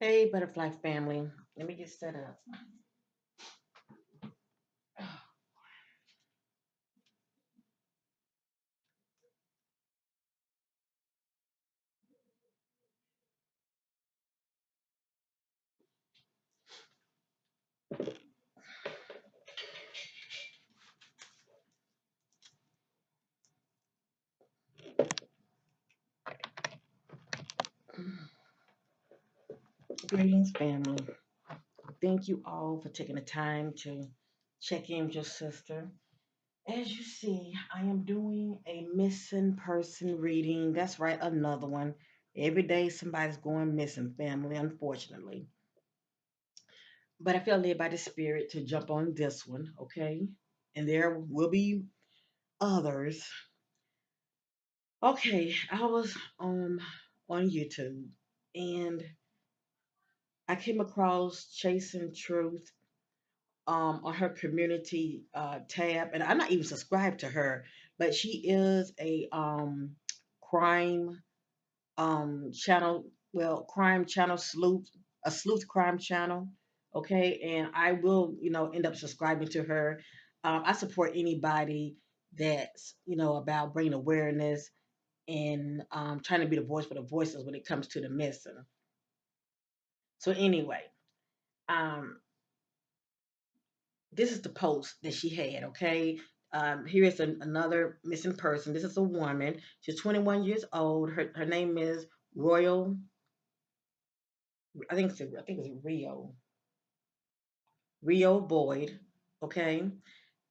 Hey, butterfly family. Let me get set up. Greetings, family. Thank you all for taking the time to check in with your sister. As you see, I am doing a missing person reading. That's right, another one. Every day somebody's going missing, family, unfortunately. But I feel led by the spirit to jump on this one, okay? And there will be others. Okay, I was on YouTube and I came across Chasing Truth on her community tab, and I'm not even subscribed to her, but she is a crime channel, well, crime channel sleuth, a sleuth crime channel. Okay, and I will, end up subscribing to her. I support anybody that's, about bringing awareness and trying to be the voice for the voiceless when it comes to the missing. So anyway, um, this is the post that she had. Okay, here is another missing person. This is a woman. She's 21 years old. Her name is Royal. I think it's Rio Boyd. Okay,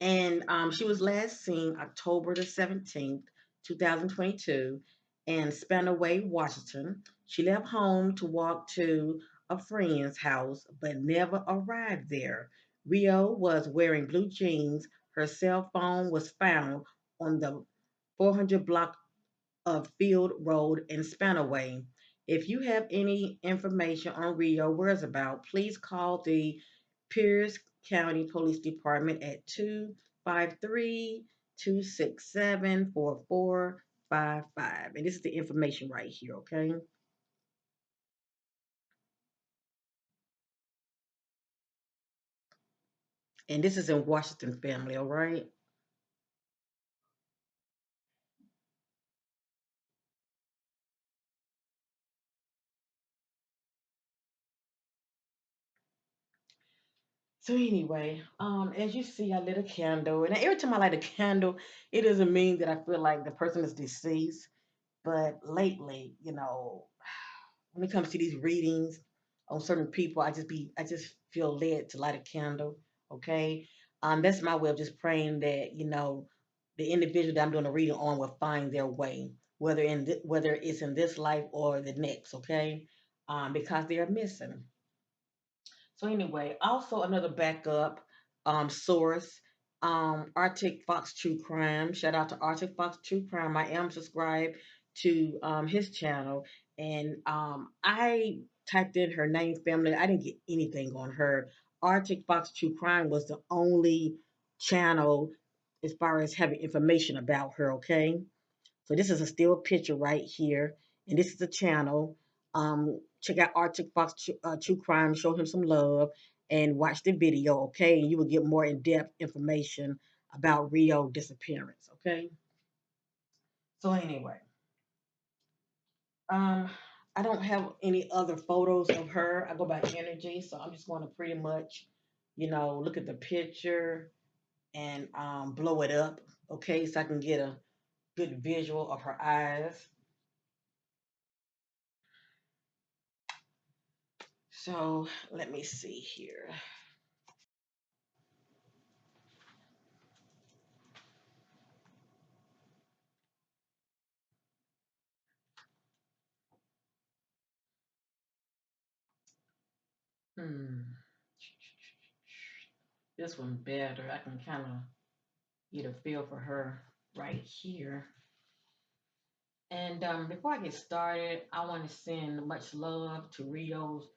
and she was last seen October the 17th, 2022, in Spanaway, Washington. She left home to walk to a friend's house, but never arrived there. Rio was wearing blue jeans. Her cell phone was found on the 400 block of Field Road in Spanaway. If you have any information on Rio whereabouts, please call the Pierce County Police Department at 253 267 4455. And this is the information right here, okay? And this is in Washington, family, all right? So anyway, as you see, I lit a candle, and every time I light a candle, it doesn't mean that I feel like the person is deceased. But lately, when it comes to these readings on certain people, I just feel led to light a candle. Okay, that's my way of just praying that the individual that I'm doing a reading on will find their way, whether it's in this life or the next. Okay, because they are missing. So anyway, also another backup source, Arctic Fox True Crime. Shout out to Arctic Fox True Crime. I am subscribed to his channel, and I typed in her name, family. I didn't get anything on her. Arctic Fox True Crime was the only channel as far as having information about her. Okay, so this is a still picture right here, and this is the channel. Check out Arctic Fox True Crime. Show him some love and watch the video, okay? And you will get more in-depth information about Rio disappearance, okay? So anyway, um, I don't have any other photos of her. I go by energy, so I'm just going to pretty much, look at the picture and blow it up, okay? So I can get a good visual of her eyes. So let me see here. Hmm. This one better. I can kind of get a feel for her right here. And before I get started, I want to send much love to Rio's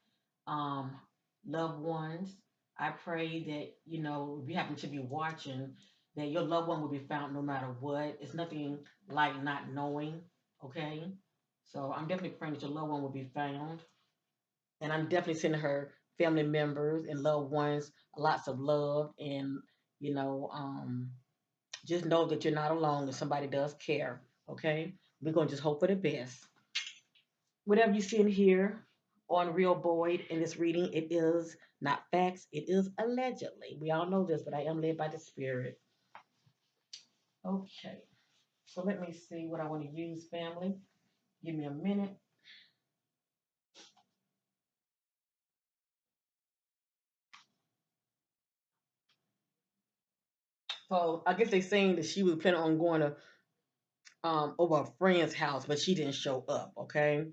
um, loved ones. I pray that, if you happen to be watching, that your loved one will be found no matter what. It's nothing like not knowing, okay? So I'm definitely praying that your loved one will be found. And I'm definitely sending her family members and loved ones lots of love and you know, just know that you're not alone and somebody does care. Okay, we're gonna just hope for the best. Whatever you see in here on Real Boyd in this reading, it is not facts. It is allegedly. We all know this, but I am led by the spirit. Okay, so let me see what I want to use, family. Give me a minute. So I guess they saying that she was planning on going to over a friend's house, but she didn't show up. Okay,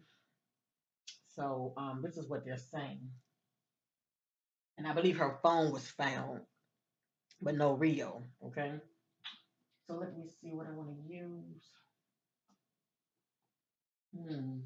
so this is what they're saying, and I believe her phone was found, but no Rio. Okay, so let me see what I want to use. Hmm.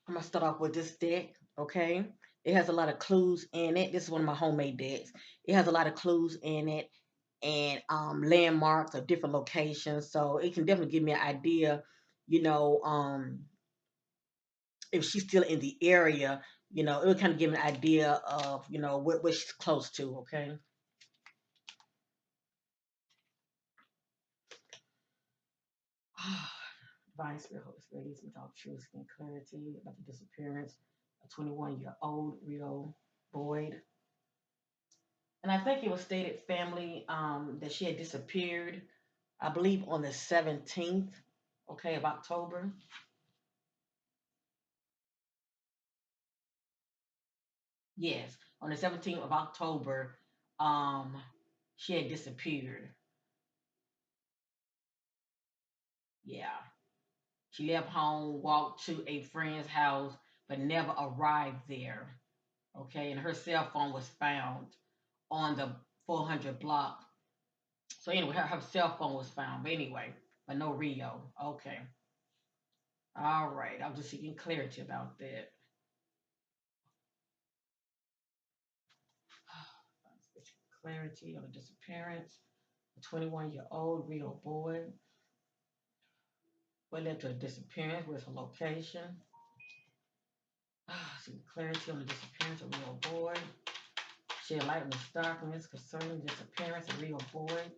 I'm gonna start off with this deck. Okay, it has a lot of clues in it. This is one of my homemade decks. It has a lot of clues in it and landmarks of different locations, so it can definitely give me an idea. You know, if she's still in the area, it would kind of give me an idea of, what she's close to, okay? Divine Spirit, Holy Spirit, leads me to all truth and clarity about the disappearance of 21-year-old Rio Boyd. And I think it was stated, family, that she had disappeared, I believe, on the 17th, okay, of October. Yes, on the 17th of October, um, she had disappeared. Yeah. She left home, walked to a friend's house, but never arrived there. Okay, and her cell phone was found on the 400 block. So anyway, her cell phone was found. But anyway, but no Rio. Okay, all right. I was just seeking clarity about that. Clarity on the disappearance. A 21-year-old Rio Boyd. What led to her disappearance? Where's her location? Seeking clarity on the disappearance of Rio Boyd. Shed light on the darkness concerning the disappearance of Rio Boyd.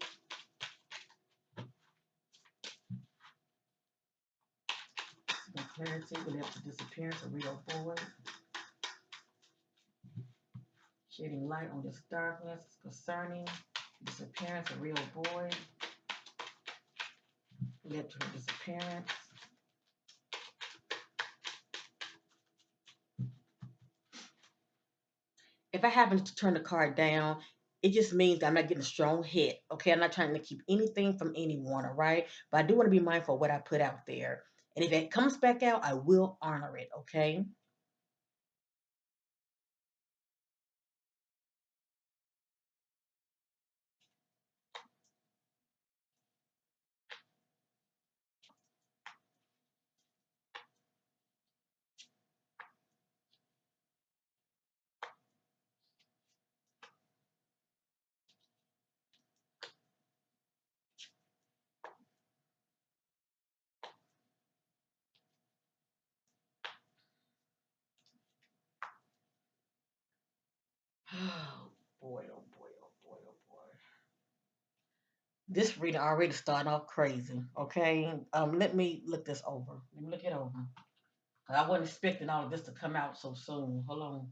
The clarity led to the disappearance of Rio Boyd. Shedding light on this darkness concerning the disappearance of Rio Boyd. Led to her disappearance. If I happen to turn the card down, it just means that I'm not getting a strong hit. Okay, I'm not trying to keep anything from anyone, all right? But I do want to be mindful of what I put out there. And if it comes back out, I will honor it, okay? Oh boy, oh boy, oh boy, oh boy. This reading already starting off crazy. Okay, let me look this over. Let me look it over. 'Cause I wasn't expecting all of this to come out so soon. Hold on.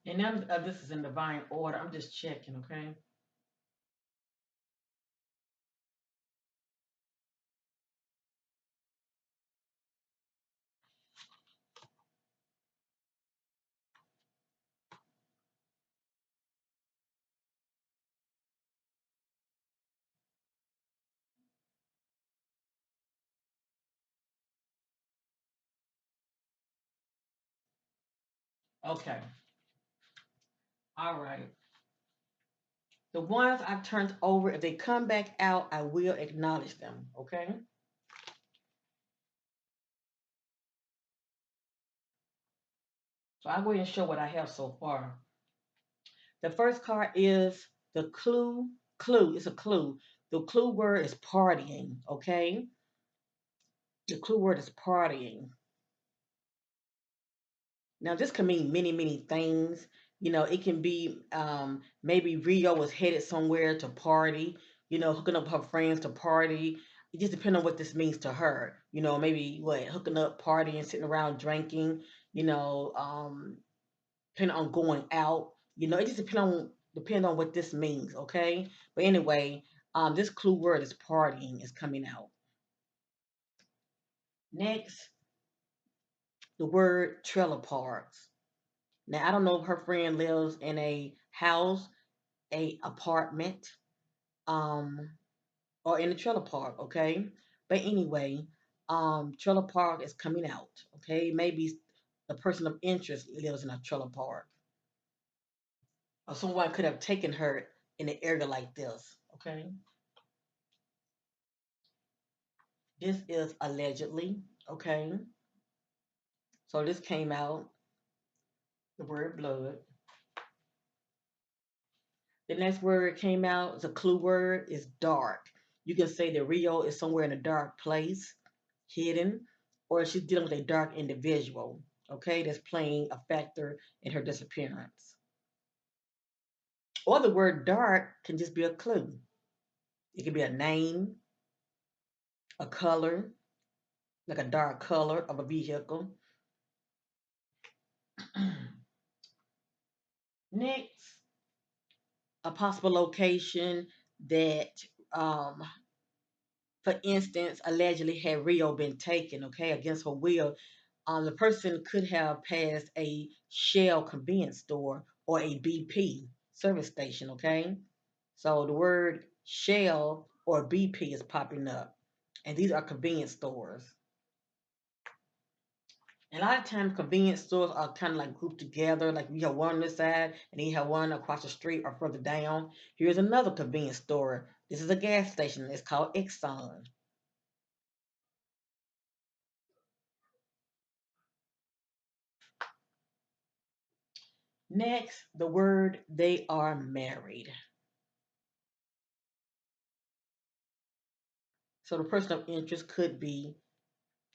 And now this is in divine order. I'm just checking, okay? Okay. All right. The ones I've turned over, if they come back out, I will acknowledge them, okay? So I'll go ahead and show what I have so far. The first card is the clue. Clue. It's a clue. The clue word is partying, okay? The clue word is partying. Now, this can mean many, many things. You know, it can be maybe Rio was headed somewhere to party, you know, hooking up her friends to party. It just depends on what this means to her. You know, maybe what, hooking up, partying, sitting around drinking, you know, depending on going out. You know, it just depend on what this means, okay? But anyway, this clue word is partying is coming out. Next, the word trailer parks. Now I don't know if her friend lives in a house, a apartment, um, or in a trailer park, okay? But anyway, trailer park is coming out, okay? Maybe the person of interest lives in a trailer park. Or someone could have taken her in an area like this, okay? This is allegedly, okay? So this came out, the word blood. The next word came out, the clue word is dark. You can say that Rio is somewhere in a dark place, hidden, or she's dealing with a dark individual, okay, that's playing a factor in her disappearance. Or the word dark can just be a clue. It could be a name, a color, like a dark color of a vehicle. Next, a possible location that um, for instance, allegedly had Rio been taken, okay, against her will, the person could have passed a Shell convenience store or a BP service station, okay? So the word Shell or BP is popping up, and these are convenience stores. And a lot of times, convenience stores are kind of like grouped together. Like you have one on this side, and then you have one across the street or further down. Here's another convenience store. This is a gas station. It's called Exxon. Next, the word they are married. So the person of interest could be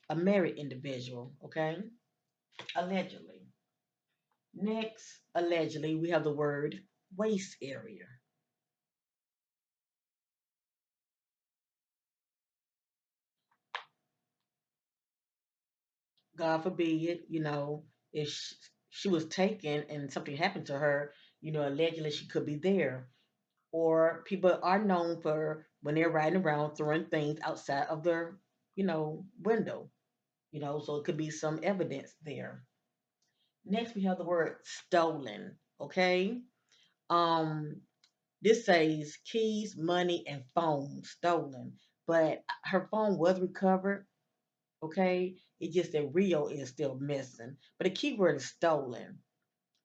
a married individual, okay? Allegedly. Next, allegedly, we have the word waist area. God forbid, you know, if she was taken and something happened to her, you know, allegedly she could be there. Or people are known for when they're riding around throwing things outside of their, you know, window, you know, so it could be some evidence there. Next, we have the word stolen. Okay. Um, this says keys, money, and phone stolen, but her phone was recovered. Okay. It just that Rio is still missing, but the keyword is stolen.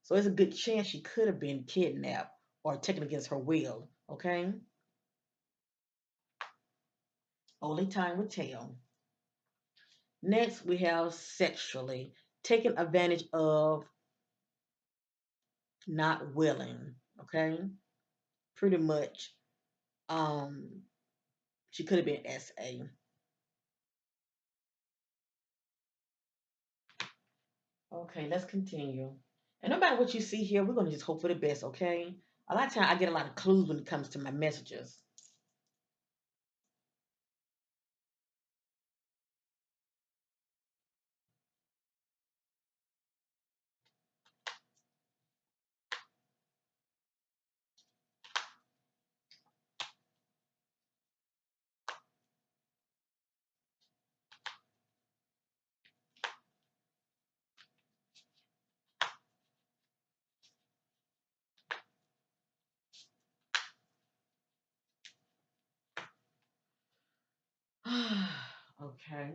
So it's a good chance she could have been kidnapped or taken against her will. Okay. Only time will tell. Next, we have sexually taken advantage of, not willing. Okay. Pretty much. Um, She could have been SA. Okay, let's continue. And no matter what you see here, we're gonna just hope for the best, okay? A lot of times I get a lot of clues when it comes to my messages. Okay.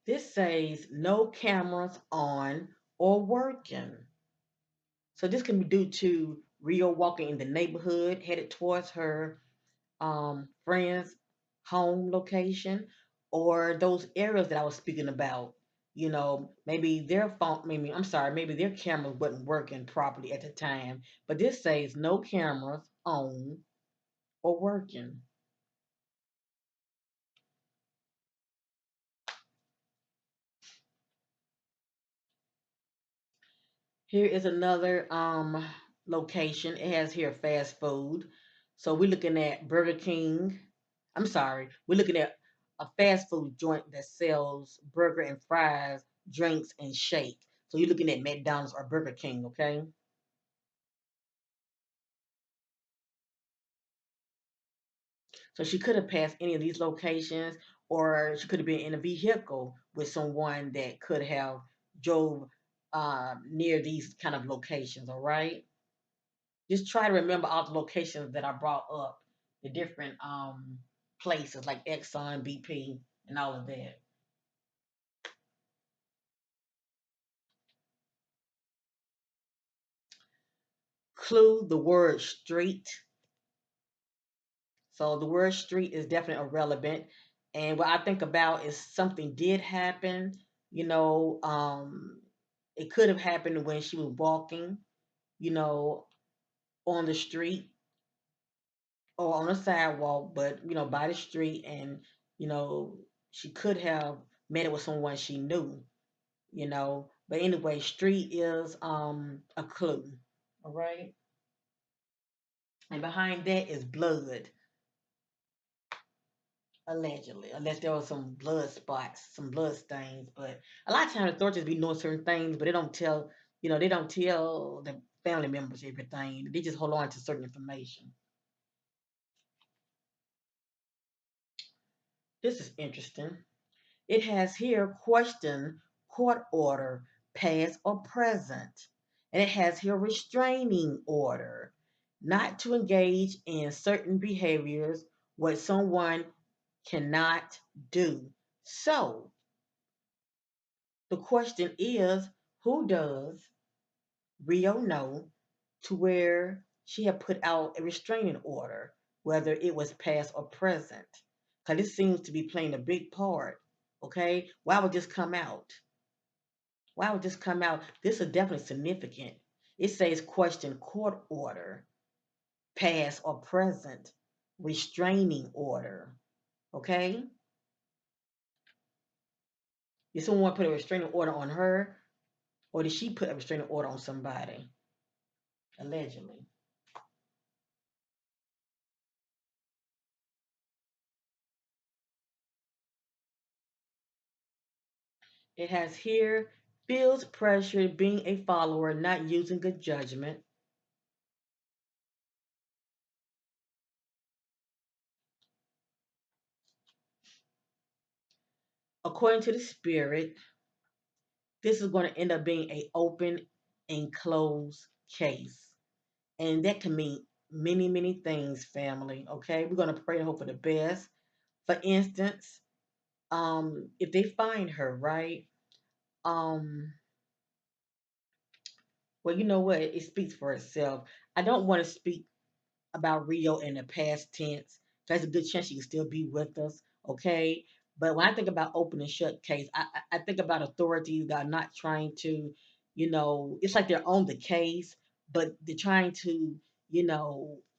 This says no cameras on or working. So this can be due to Rio walking in the neighborhood headed towards her friend's home location, or those areas that I was speaking about. Maybe their phone, maybe I'm sorry, maybe their cameras wasn't working properly at the time. But this says no cameras on or working. Here is another location. It has here fast food. So we're looking at Burger King. I'm sorry, we're looking at a fast food joint that sells burger and fries, drinks and shake. So you're looking at McDonald's or Burger King, okay? So she could have passed any of these locations, or she could have been in a vehicle with someone that could have drove near these kind of locations. All right. Just try to remember all the locations that I brought up, the different places like Exxon, BP, and all of that. Clue the word street. So the word street is definitely irrelevant. And what I think about is something did happen, you know, um, it could have happened when she was walking, you know, on the street or on a sidewalk, but by the street, and you know, she could have met it with someone she knew. But anyway, street is a clue. All right. And behind that is blood, allegedly. Unless there was some blood spots, some blood stains. But a lot of times authorities be knowing certain things, but they don't tell the family members everything. They just hold on to certain information. This is interesting. It has here question, court order, past or present. And it has here restraining order, not to engage in certain behaviors what someone cannot do. So the question is, who does Rio know to where she had put out a restraining order, whether it was past or present? Because this seems to be playing a big part. Okay, why would this come out? Why would this come out? This is definitely significant. It says question court order, past or present, restraining order. Okay? Did someone put a restraining order on her, or did she put a restraining order on somebody? Allegedly. It has here feels pressure being a follower, not using good judgment. According to the spirit, this is going to end up being a open and closed case. And that can mean many, many things, family. Okay. We're going to pray and hope for the best. For instance, if they find her, right? Um, well, you know what? It speaks for itself. I don't want to speak about Rio in the past tense. There's a good chance she can still be with us, okay? But when I think about open and shut case, I think about authorities that are not trying to, it's like they're on the case, but they're trying to,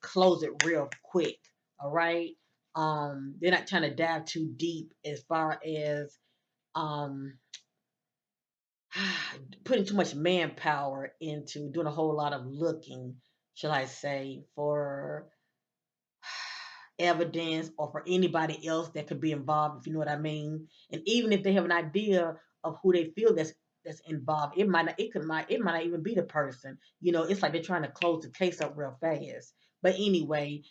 close it real quick, all right? They're not trying to dive too deep as far as um, putting too much manpower into doing a whole lot of looking, shall I say, for evidence or for anybody else that could be involved, if you know what I mean. And even if they have an idea of who they feel that's involved, it might not even be the person. It's like they're trying to close the case up real fast. But anyway,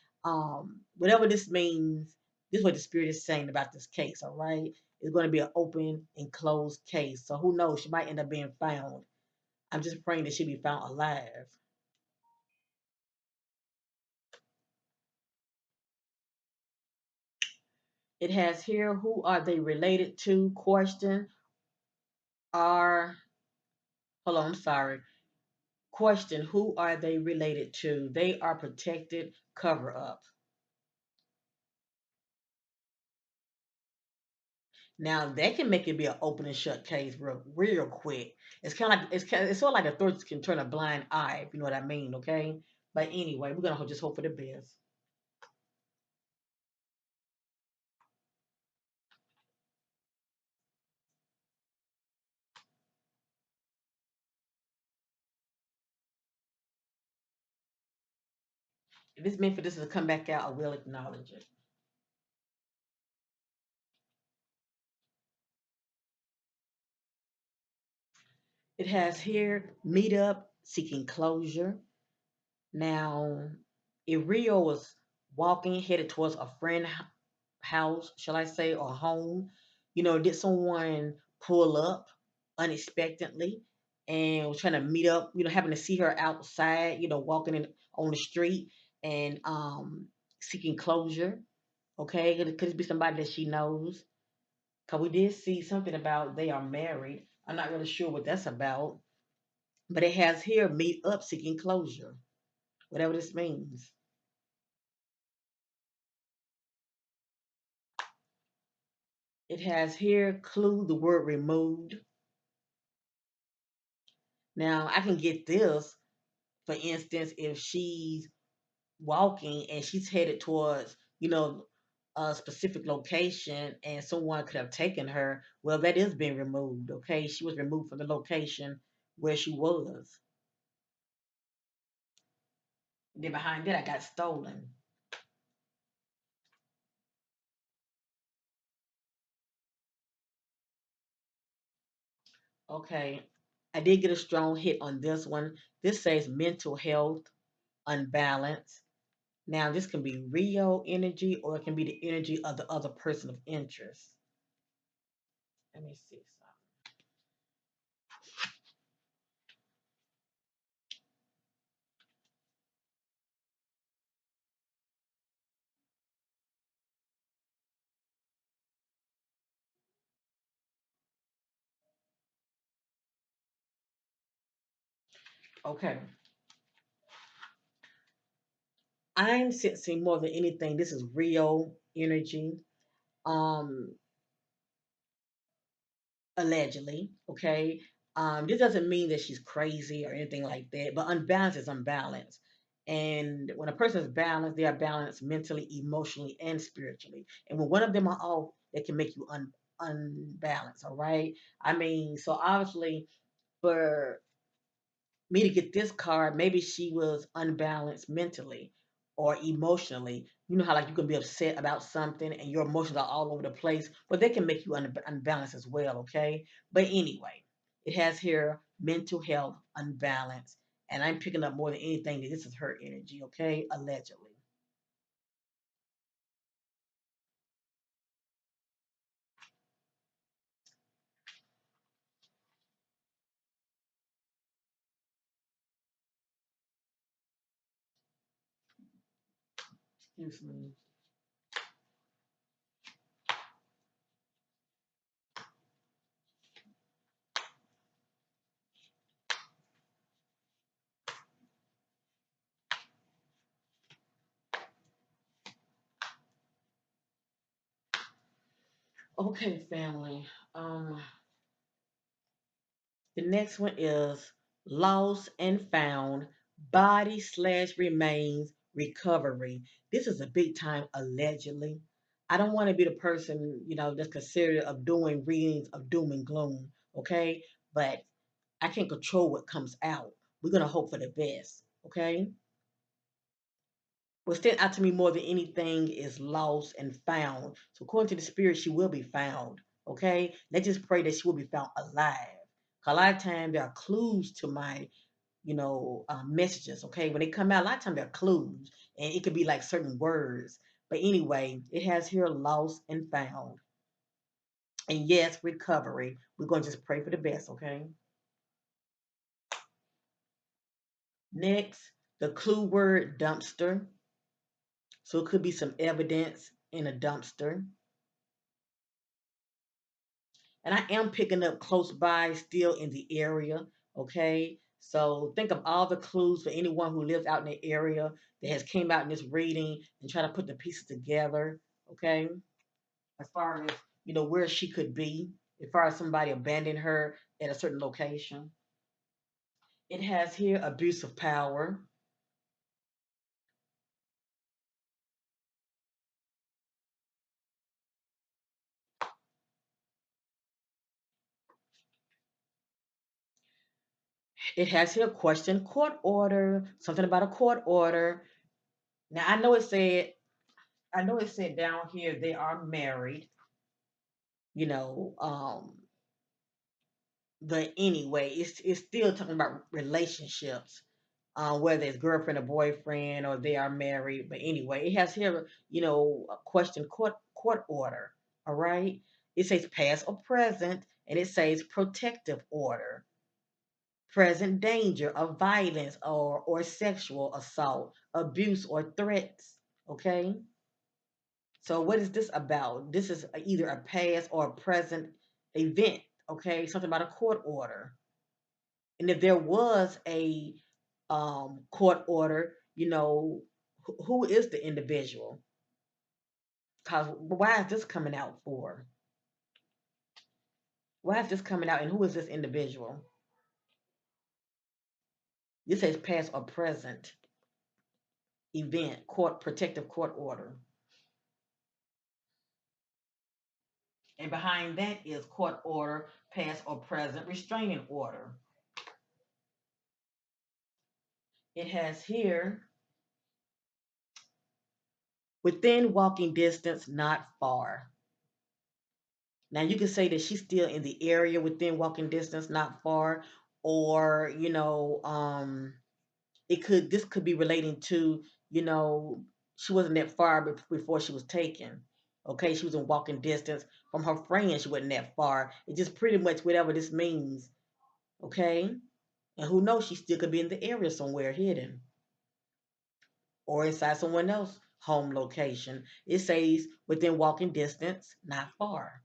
whatever this means, this is what the spirit is saying about this case, all right? it's going to be an open and closed case. So who knows? She might end up being found. I'm just praying that she be found alive. It has here, who are they related to? Question are, hold on, I'm sorry. Question, who are they related to? They are protected cover up. Now that can make it be an open and shut case real quick. It's kind of like it's sort of like the authorities can turn a blind eye, if you know what I mean. Okay, but anyway, we're gonna just hope for the best. If it's meant for this to come back out, I will acknowledge it. It has here meet up seeking closure. Now, if Rio was walking headed towards a friend house, shall I say, or home, did someone pull up unexpectedly and was trying to meet up, having to see her outside, walking on the street and seeking closure. Okay, could it be somebody that she knows? Because we did see something about they are married. I'm not really sure what that's about, but it has here meet up seeking closure, whatever this means. It has here clue the word removed. Now I can get this, for instance, if she's walking and she's headed towards, a specific location and someone could have taken her, well, that is being removed. Okay, she was removed from the location where she was. And then behind that, I got stolen. Okay, I did get a strong hit on this one. This says mental health unbalance. Now, this can be Rio energy or it can be the energy of the other person of interest. Let me see something. Okay, I'm sensing more than anything. This is Rio energy. Um, Allegedly. Okay. This doesn't mean that she's crazy or anything like that, but unbalanced is unbalanced. And when a person is balanced, they are balanced mentally, emotionally, and spiritually. And when one of them are off, it can make you unbalanced. All right. I mean, so obviously, for me to get this card, maybe she was unbalanced mentally or emotionally. You know how like you can be upset about something and your emotions are all over the place, but they can make you unbalanced as well. Okay, but anyway, it has here mental health unbalance, and I'm picking up more than anything that this is her energy. Okay, allegedly. Excuse me. Okay, family. Um, The next one is lost and found, body slash remains recovery. This is a big time allegedly. I don't want to be the person, that's considered of doing readings of doom and gloom, okay? But I can't control what comes out. We're gonna hope for the best, okay? What stand out to me more than anything is lost and found. So according to the spirit, she will be found. Okay? Let's just pray that she will be found alive. 'Cause a lot of times there are clues to my, messages. Okay, when they come out, a lot of times there are clues, and it could be like certain words. But anyway, it has here lost and found. And yes, recovery. We're going to just pray for the best, okay? Next, the clue word dumpster. So it could be some evidence in a dumpster. And I am picking up close by, still in the area, okay? So think of all the clues for anyone who lives out in the area that has came out in this reading and try to put the pieces together, okay? As far as, where she could be, as far as somebody abandoned her at a certain location. It has here abuse of power. It has here question court order, something about a court order. Now I know it said down here they are married, you know, but anyway, it's still talking about relationships, whether it's girlfriend or boyfriend or they are married. But anyway, it has here, a question court order. All right. It says past or present, and it says protective order. Present danger of violence or sexual assault, abuse or threats. Okay. So what is this about? This is either a past or a present event. Okay. Something about a court order. And if there was a court order, who is the individual? Cause why is this coming out for? Why is this coming out, and who is this individual? This says past or present event, court protective court order, and behind that is court order, past or present restraining order. It has here within walking distance, not far. Now you can say that she's still in the area within walking distance, not far, or this could be relating to, you know, she wasn't that far before she was taken. Okay, she was in walking distance from her friend. She wasn't that far. It's just pretty much whatever this means. Okay, and who knows? She still could be in the area somewhere hidden or inside someone else's home location. It says within walking distance, not far.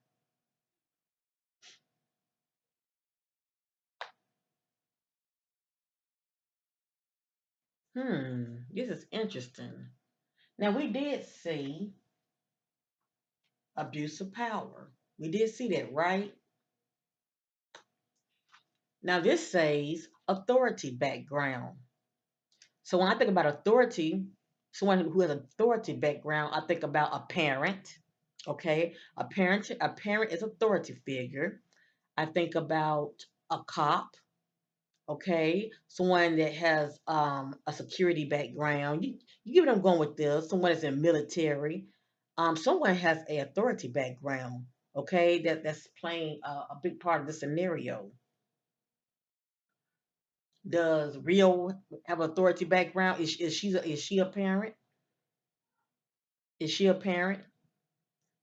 This is interesting. Now we did see abuse of power. We did see that, right? Now this says authority background. So when I think about authority, someone who has authority background, I think about a parent. Okay, a parent is authority figure. I think about a cop. Okay, someone that has a security background. You get what I'm going with this. Someone that's in military. Someone has a authority background. Okay, that's playing a big part of the scenario. Does Rio have authority background? Is she a parent? Is she a parent?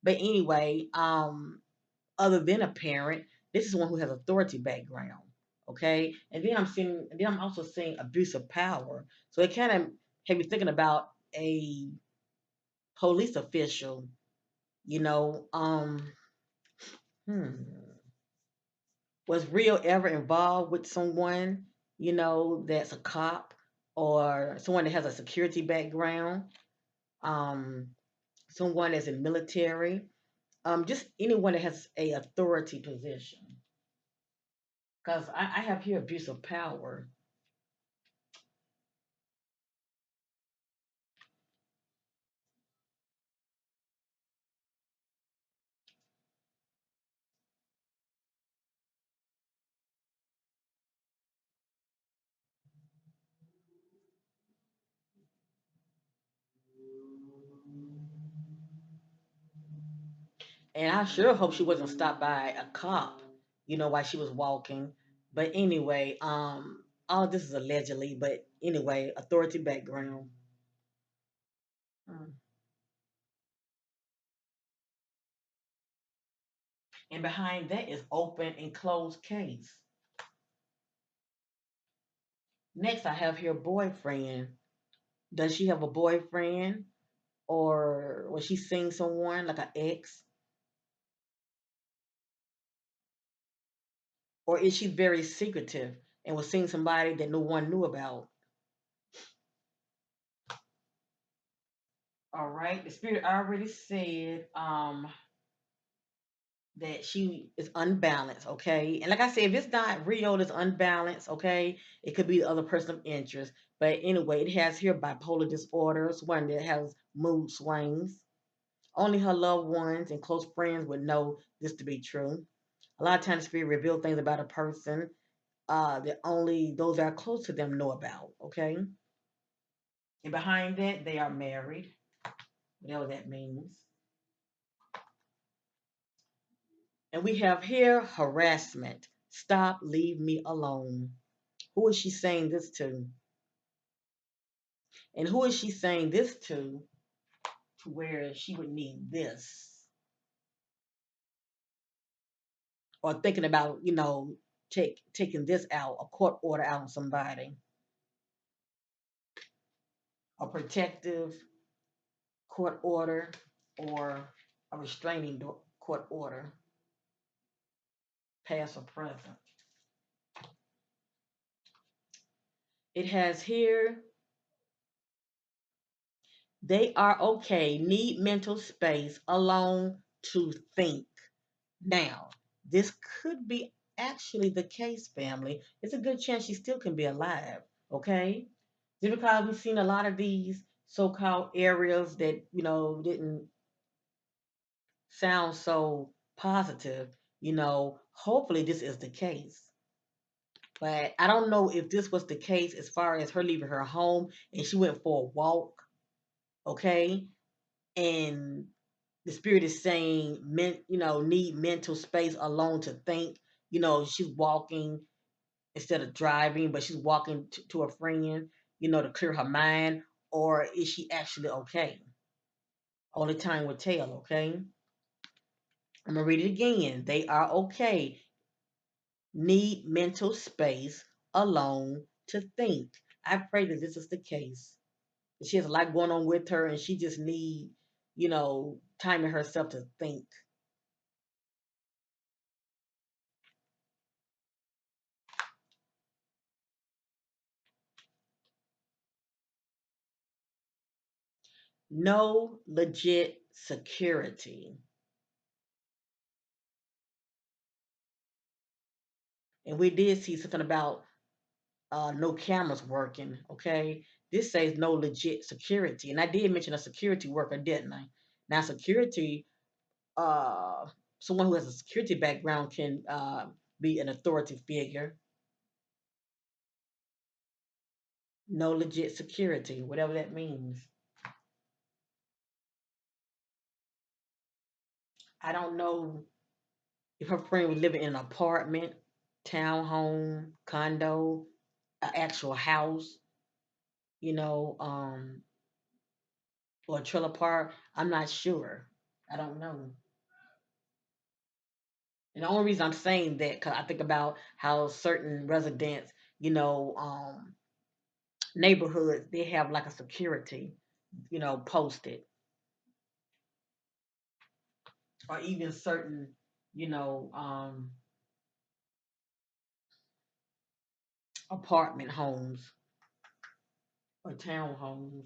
But anyway, other than a parent, this is one who has authority background. Okay, and then I'm also seeing abuse of power. So it kind of had me thinking about a police official. You know, hmm, was Rio ever involved with someone, that's a cop or someone that has a security background? Um, Someone that's in military, just anyone that has a authority position. Because I have here abuse of power. And I sure hope she wasn't stopped by a cop, while she was walking. But anyway, all this is allegedly, but anyway, authority background. Mm. And behind that is open and closed case. Next, I have here boyfriend. Does she have a boyfriend? Or was she seeing someone like an ex? Or is she very secretive and was seeing somebody that no one knew about? All right. The spirit already said that she is unbalanced, okay? And like I said, if it's not Rio that's unbalanced, okay, it could be the other person of interest. But anyway, it has here bipolar disorders, one that has mood swings. Only her loved ones and close friends would know this to be true. A lot of times, spirit reveal things about a person that only those that are close to them know about, okay? And behind that, they are married, whatever that means. And we have here harassment. Stop, leave me alone. Who is she saying this to? And who is she saying this to where she would need this? Or thinking about, taking this out, a court order out on somebody, a protective court order, or a restraining court order, past or present. It has here, they are okay, need mental space alone to think. Now, this could be actually the case, family. It's a good chance she still can be alive, okay? Just because we've seen a lot of these so called areas that, didn't sound so positive, hopefully this is the case. But I don't know if this was the case as far as her leaving her home and she went for a walk, okay? And the spirit is saying, need mental space alone to think. She's walking instead of driving, but she's walking to a friend, to clear her mind. Or is she actually okay? Only time will tell, okay? I'm going to read it again. They are okay, need mental space alone to think. I pray that this is the case. She has a lot going on with her and she just need, time in herself to think. No legit security. And we did see something about no cameras working, okay? This says no legit security. And I did mention a security worker, didn't I? Now, security, uh, someone who has a security background can be an authority figure. No legit security, whatever that means. I don't know if her friend was living in an apartment, townhome, condo, an actual house, you know, um, or a trailer park. I'm not sure. I don't know. And the only reason I'm saying that because I think about how certain residents, neighborhoods, they have like a security, posted, or even certain, you know, um, apartment homes or townhomes.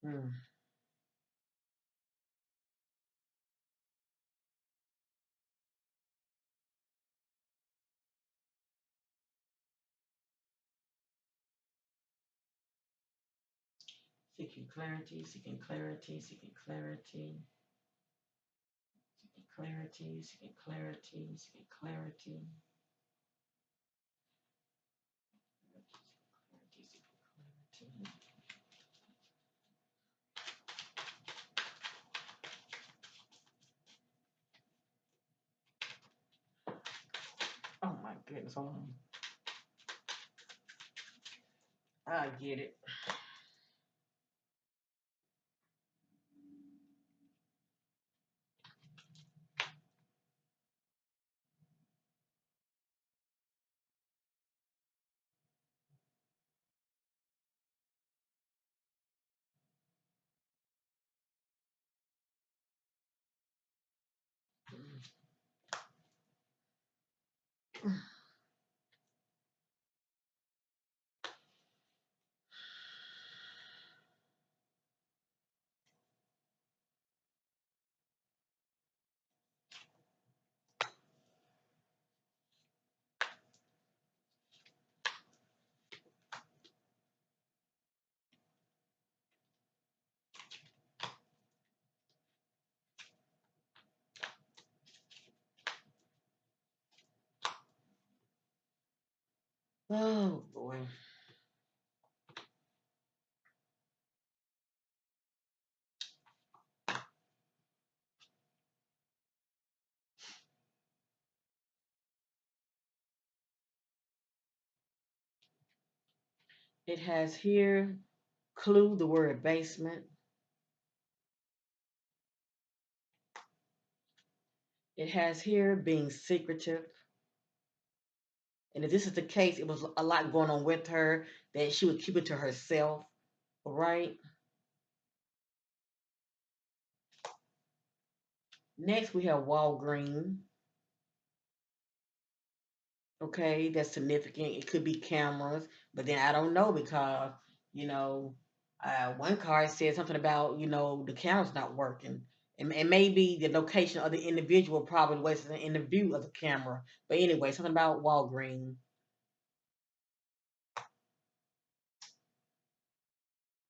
Mm. Seeking clarity, seeking clarity, seeking clarity, seeking clarity, seeking clarity, seeking clarity. Oh my goodness, hold on. I get it. Oh boy. It has here clue the word basement. It has here being secretive. And if this is the case, it was a lot going on with her that she would keep it to herself, right? Next, we have Walgreen. Okay, that's significant. It could be cameras, but then I don't know because, you know, one card said something about, the camera's not working. And maybe the location of the individual probably wasn't in the view of the camera. But anyway, something about Walgreen.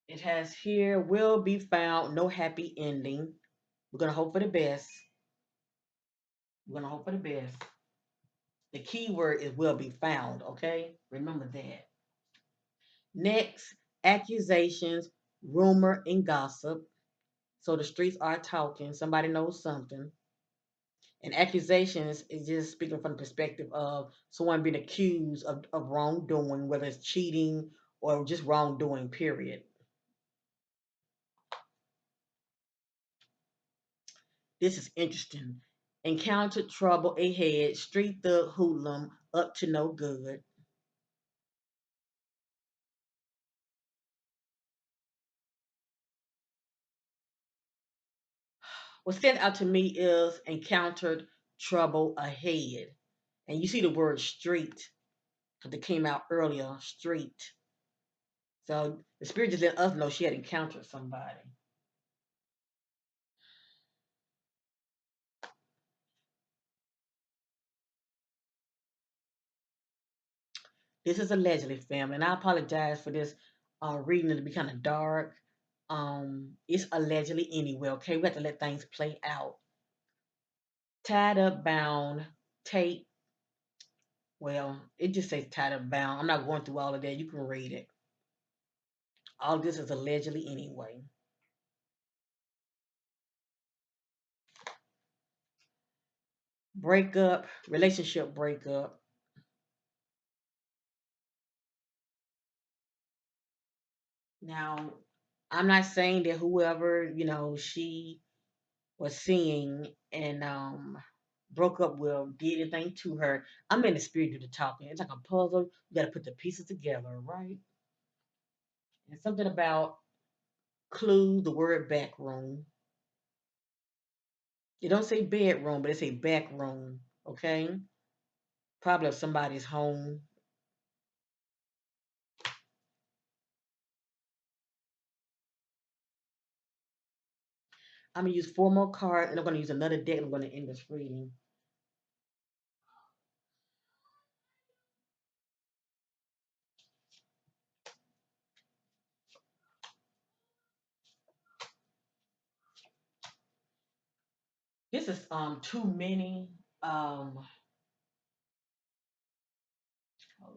It has here will be found, no happy ending. We're gonna hope for the best. We're gonna hope for the best. The key word is will be found, okay? Remember that. Next, accusations, rumor, and gossip. So the streets are talking. Somebody knows something. And accusations is just speaking from the perspective of someone being accused of wrongdoing, whether it's cheating or just wrongdoing, period. This is interesting. Encountered trouble ahead, street thug hoodlum up to no good. What stands out to me is encountered trouble ahead. And you see the word street because it came out earlier, street. So the spirit just let us know she had encountered somebody. This is allegedly family, and I apologize for this reading it to be kind of dark. It's allegedly anyway, okay? We have to let things play out. Tied up, bound, tape. Well, it just says tied up, bound. I'm not going through all of that. You can read it. All this is allegedly anyway. Breakup, relationship breakup. Now, I'm not saying that whoever, she was seeing and broke up with did anything to her. I'm in the spirit of the talking. It's like a puzzle. You got to put the pieces together, right? And something about clue, the word back room. It don't say bedroom, but it say back room. Okay, probably of somebody's home. I'm gonna use four more cards, and I'm gonna use another deck. And I'm gonna end this reading. This is too many. Hold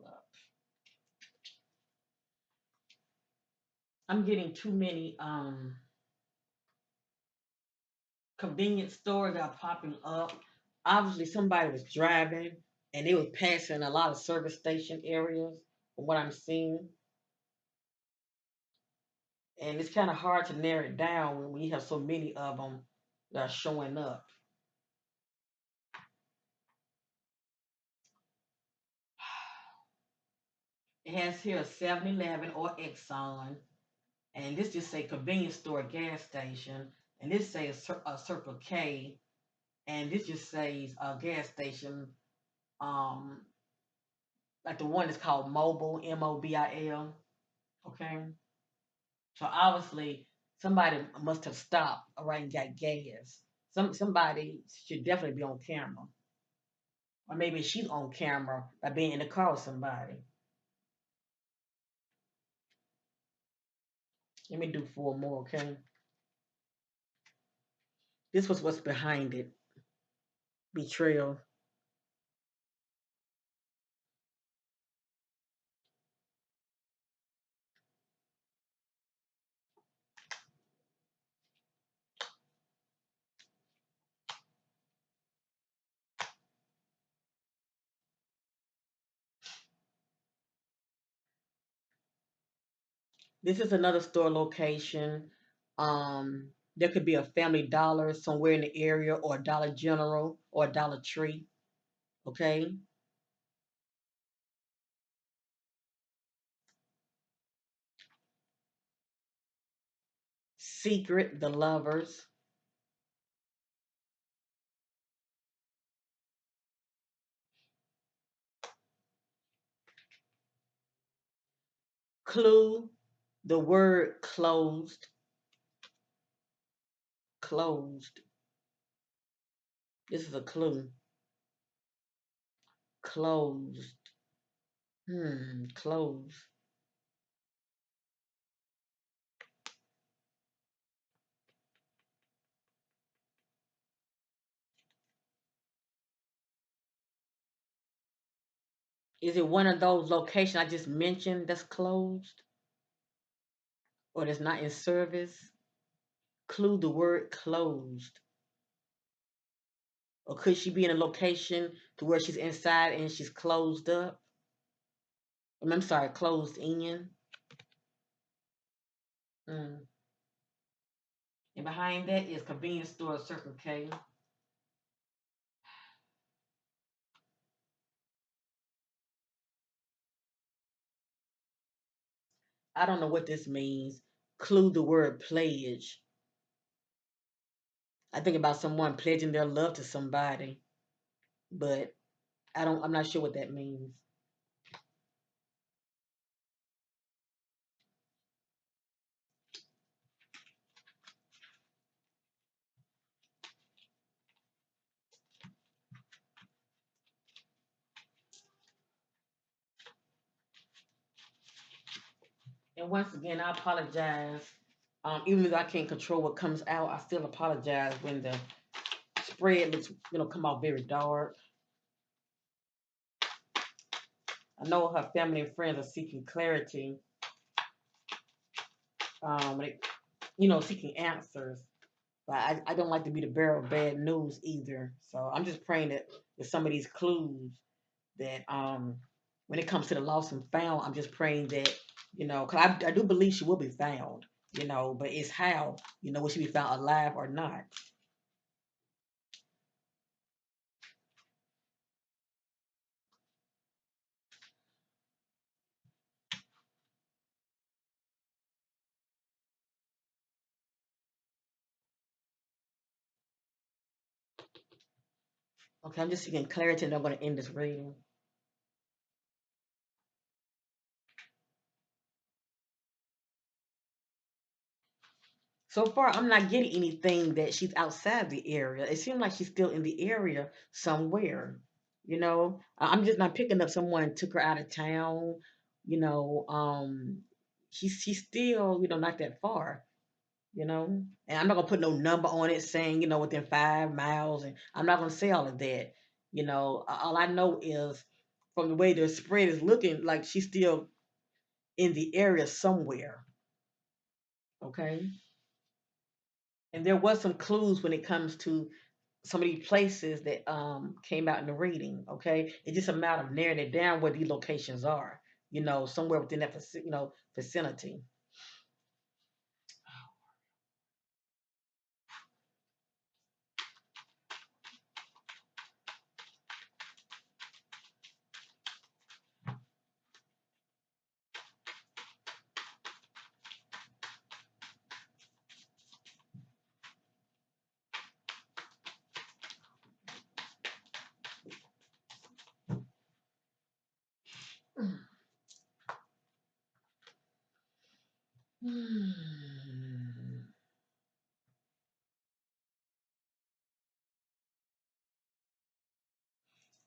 up. I'm getting too many convenience stores that are popping up. Obviously, somebody was driving and they was passing a lot of service station areas. From what I'm seeing, and it's kind of hard to narrow it down when we have so many of them that are showing up. It has here a 7-Eleven or Exxon, and this just say convenience store gas station, and this says a Circle K, and this just says a gas station Um, like the one that's called Mobile, Mobil. Okay, so obviously somebody must have stopped, all right, and got gas. Somebody should definitely be on camera, or maybe she's on camera by being in the car with somebody. Let me do four more, okay? This was what's behind it. Betrayal. This is another store location. There could be a Family Dollar somewhere in the area, or a Dollar General, or a Dollar Tree. Okay. Secret, the lovers. Clue, the word closed. Closed. This is a clue. Closed. Closed. Is it one of those locations I just mentioned that's closed or that's not in service? Clue, the word closed. Or could she be in a location to where she's inside and she's closed up? I'm sorry, closed in. Mm. And behind that is convenience store, Circle K. I don't know what this means. Clue, the word pledge. I think about someone pledging their love to somebody, but I'm not sure what that means. And once again, I apologize. Even though I can't control what comes out, I still apologize when the spread looks, come out very dark. I know her family and friends are seeking clarity, when seeking answers. But I don't like to be the bearer of bad news either. So I'm just praying that with some of these clues that when it comes to the lost and found, I'm just praying that, because I do believe she will be found, but it's how, will she be found alive or not? Okay, I'm just seeking clarity and I'm going to end this reading. So far, I'm not getting anything that she's outside the area. It seems like she's still in the area somewhere. I'm just not picking up someone took her out of town. You know, um, she's still not that far. And I'm not gonna put no number on it saying within 5 miles, and I'm not gonna say all of that. All I know is from the way the spread is looking, like she's still in the area somewhere. Okay. And there was some clues when it comes to some of these places that came out in the reading. Okay, it's just a matter of narrowing it down where these locations are. Somewhere within that vicinity.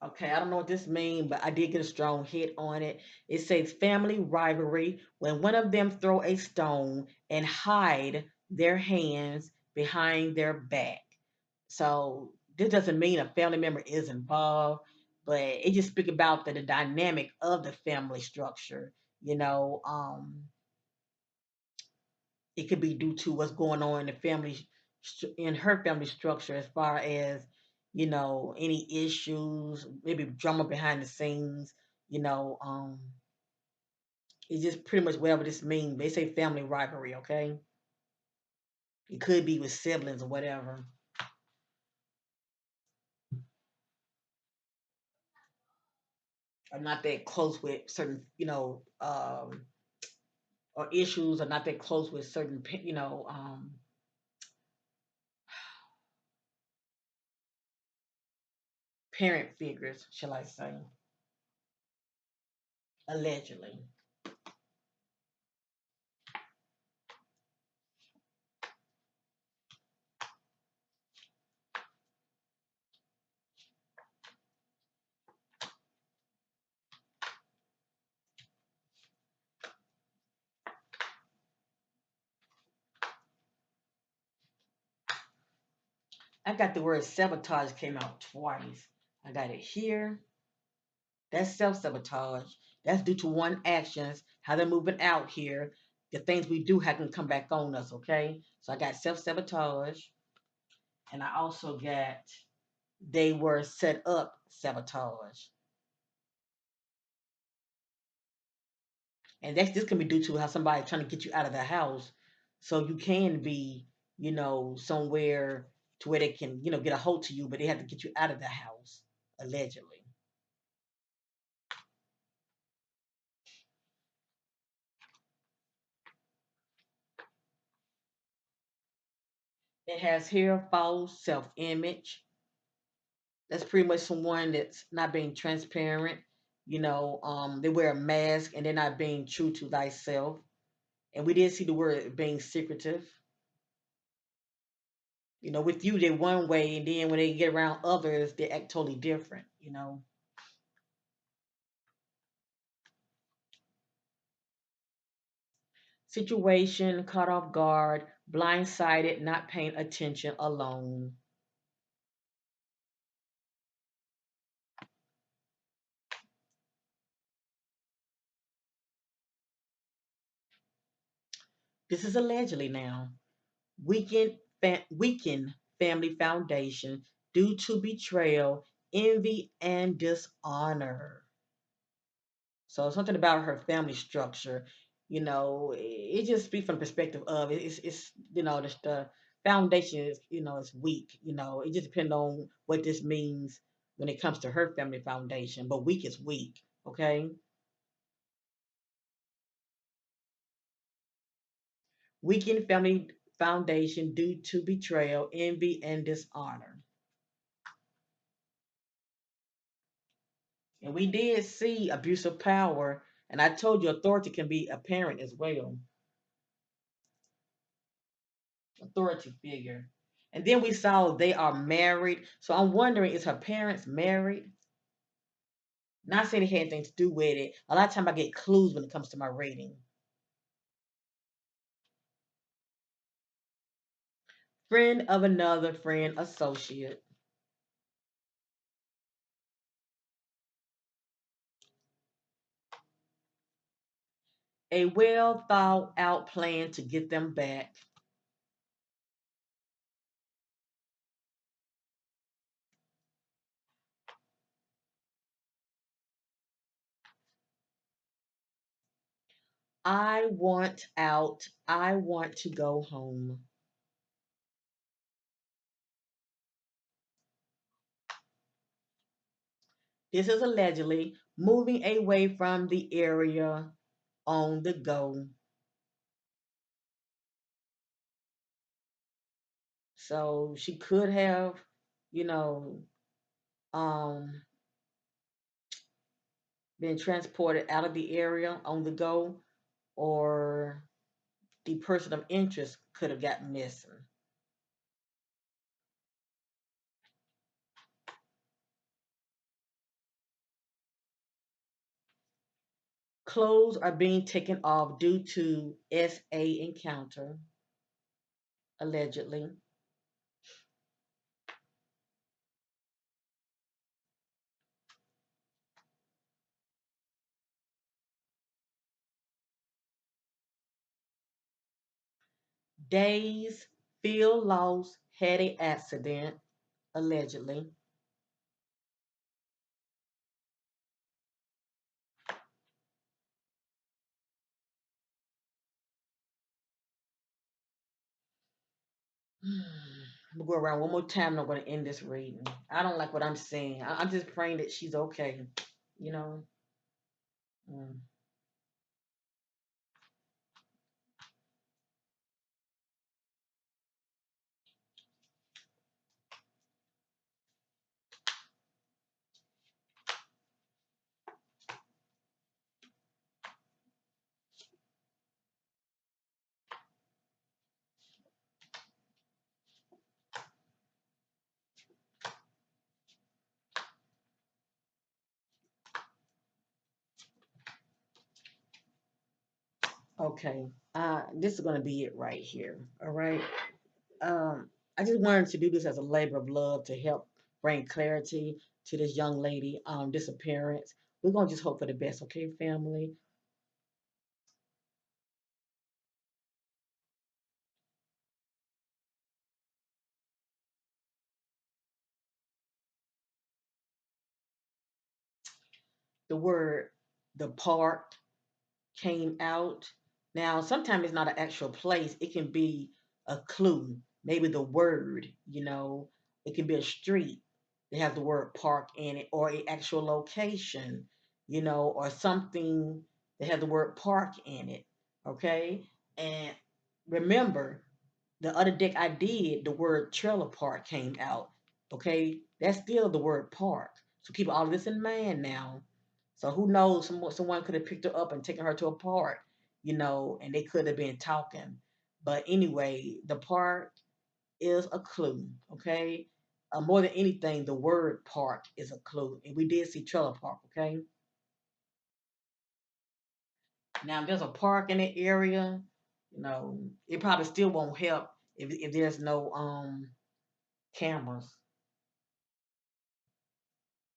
Okay, I don't know what this means, but I did get a strong hit on it. It says family rivalry when one of them throw a stone and hide their hands behind their back. So this doesn't mean a family member is involved, but it just speaks about the dynamic of the family structure. You know, it could be due to what's going on in the family, in her family structure, as far as any issues, maybe drama behind the scenes. You know, it's just pretty much whatever this means. They say family rivalry, okay? It could be with siblings or whatever. Are not that close with certain, or issues are not that close with certain, parent figures, shall I say, allegedly. I got the word sabotage came out twice. I got it here. That's self sabotage. That's due to one actions, how they're moving out here. The things we do have can come back on us, okay? So I got self sabotage, and I also got they were set up sabotage. And this can be due to how somebody trying to get you out of the house, so you can be, somewhere to where they can, get a hold to you, but they have to get you out of the house, allegedly. It has here false self-image. That's pretty much someone that's not being transparent. They wear a mask and they're not being true to thyself. And we did see the word being secretive. With you, they're one way, and then when they get around others, they act totally different. Situation, caught off guard, blindsided, not paying attention, alone. This is allegedly now. Weaken family foundation due to betrayal, envy, and dishonor. So something about her family structure, it just speaks from the perspective of it's just the foundation is weak. It just depends on what this means when it comes to her family foundation. But weak is weak, okay? Weakened family foundation due to betrayal, envy, and dishonor. And we did see abuse of power, and I told you authority can be a parent as well, authority figure. And then we saw they are married. So I'm wondering, is her parents married? Not saying it had anything to do with it. A lot of time I get clues when it comes to my rating. Friend of another friend, associate. A well thought out plan to get them back. I want out. I want to go home. This is allegedly moving away from the area on the go. So she could have, you know, um, been transported out of the area on the go, or the person of interest could have gotten missing. Clothes are being taken off due to SA encounter, allegedly. Days, feel lost, had a accident, allegedly. I'm gonna go around one more time and I'm gonna end this reading. I don't like what I'm saying. I'm just praying that she's okay. You know? Mm. Okay. This is gonna be it right here. All right. I just wanted to do this as a labor of love to help bring clarity to this young lady disappearance. We're gonna just hope for the best, okay, family? The word the park came out. Now, sometimes it's not an actual place. It can be a clue. Maybe the word, it can be a street that has the word park in it, or an actual location, or something that has the word park in it. Okay. And remember, the other deck I did, the word trailer park came out. Okay. That's still the word park. So keep all of this in mind now. So who knows? Someone could have picked her up and taken her to a park, and they could have been talking. But anyway, the park is a clue, okay? More than anything, the word park is a clue. And we did see trailer park, okay? Now, if there's a park in the area, it probably still won't help if there's no cameras.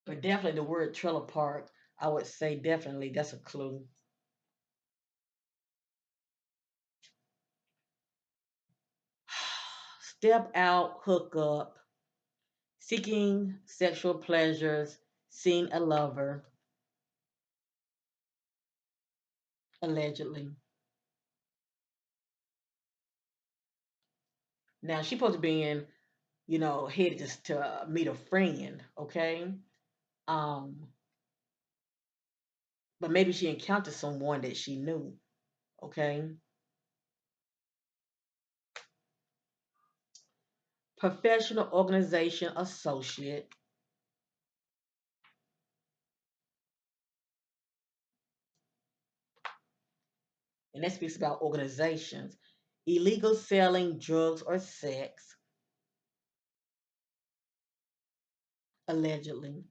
But definitely the word trailer park, I would say definitely that's a clue. Step out, hook up, seeking sexual pleasures, seeing a lover, allegedly. Now she's supposed to be in, headed just to meet a friend, okay? Um, but maybe she encountered someone that she knew, okay? Professional organization associate, and that speaks about organizations. Illegal selling drugs or sex, allegedly.